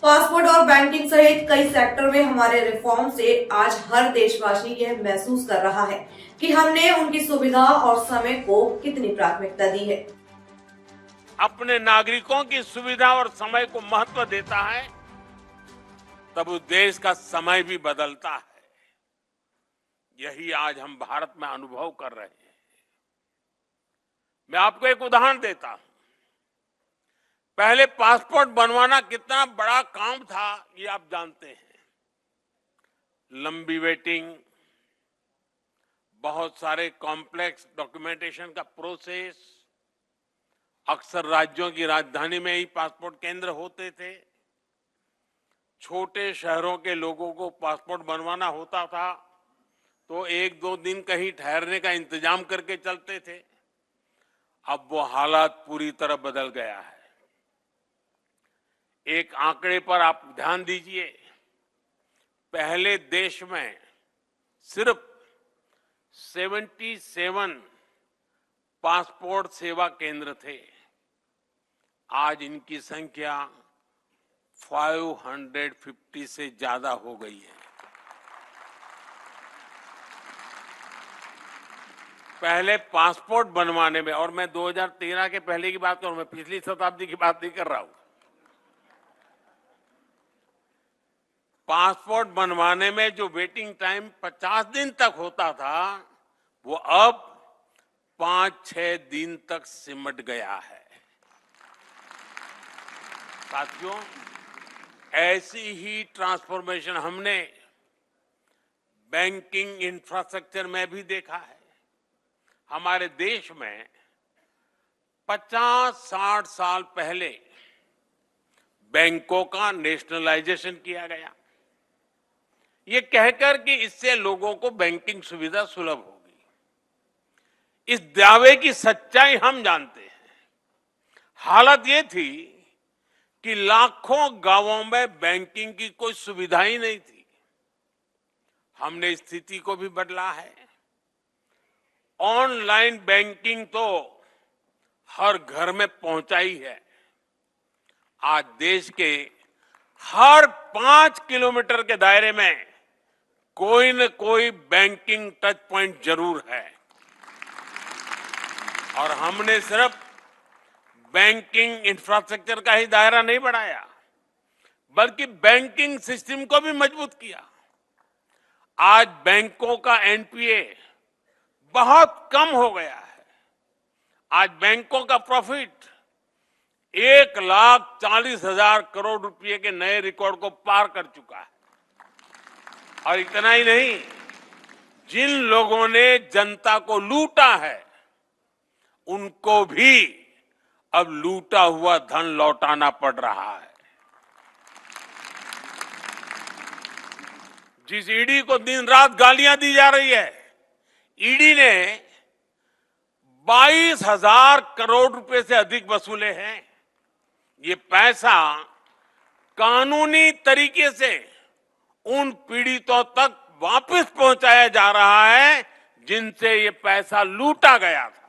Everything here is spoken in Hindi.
पासपोर्ट और बैंकिंग सहित कई सेक्टर में हमारे रिफॉर्म से आज हर देशवासी यह महसूस कर रहा है कि हमने उनकी सुविधा और समय को कितनी प्राथमिकता दी है। अपने नागरिकों की सुविधा और समय को महत्व देता है तब उस देश का समय भी बदलता है। यही आज हम भारत में अनुभव कर रहे हैं। मैं आपको एक उदाहरण देता हूं। पहले पासपोर्ट बनवाना कितना बड़ा काम था ये आप जानते हैं। लंबी वेटिंग, बहुत सारे कॉम्प्लेक्स डॉक्यूमेंटेशन का प्रोसेस, अक्सर राज्यों की राजधानी में ही पासपोर्ट केंद्र होते थे। छोटे शहरों के लोगों को पासपोर्ट बनवाना होता था तो एक दो दिन कहीं ठहरने का इंतजाम करके चलते थे। अब वो हालात पूरी तरह बदल गया है। एक आंकड़े पर आप ध्यान दीजिए। पहले देश में सिर्फ 77 पासपोर्ट सेवा केंद्र थे। आज इनकी संख्या 550 से ज्यादा हो गई है। पहले पासपोर्ट बनवाने में, और मैं 2013 के पहले की बात करूं, मैं पिछली शताब्दी की बात नहीं कर रहा हूं। पासपोर्ट बनवाने में जो वेटिंग टाइम 50 दिन तक होता था वो अब 5-6 दिन तक सिमट गया है। साथियों, ऐसी ही ट्रांसफॉर्मेशन हमने बैंकिंग इंफ्रास्ट्रक्चर में भी देखा है। हमारे देश में 50-60 साल पहले बैंकों का नेशनलाइजेशन किया गया, ये कहकर कि इससे लोगों को बैंकिंग सुविधा सुलभ होगी। इस दावे की सच्चाई हम जानते हैं। हालत ये थी कि लाखों गांवों में बैंकिंग की कोई सुविधा ही नहीं थी। हमने स्थिति को भी बदला है। ऑनलाइन बैंकिंग तो हर घर में पहुंचाई है। आज देश के हर 5 किलोमीटर के दायरे में कोई न कोई बैंकिंग टच पॉइंट जरूर है। और हमने सिर्फ बैंकिंग इंफ्रास्ट्रक्चर का ही दायरा नहीं बढ़ाया, बल्कि बैंकिंग सिस्टम को भी मजबूत किया। आज बैंकों का एनपीए बहुत कम हो गया है। आज बैंकों का प्रॉफिट 1,40,000 करोड़ रुपए के नए रिकॉर्ड को पार कर चुका है। और इतना ही नहीं, जिन लोगों ने जनता को लूटा है उनको भी अब लूटा हुआ धन लौटाना पड़ रहा है। जिस ईडी को दिन रात गालियां दी जा रही है, ईडी ने 22,000 करोड़ रुपए से अधिक वसूले हैं। ये पैसा कानूनी तरीके से उन पीड़ितों तक वापस पहुंचाया जा रहा है जिनसे ये पैसा लूटा गया था।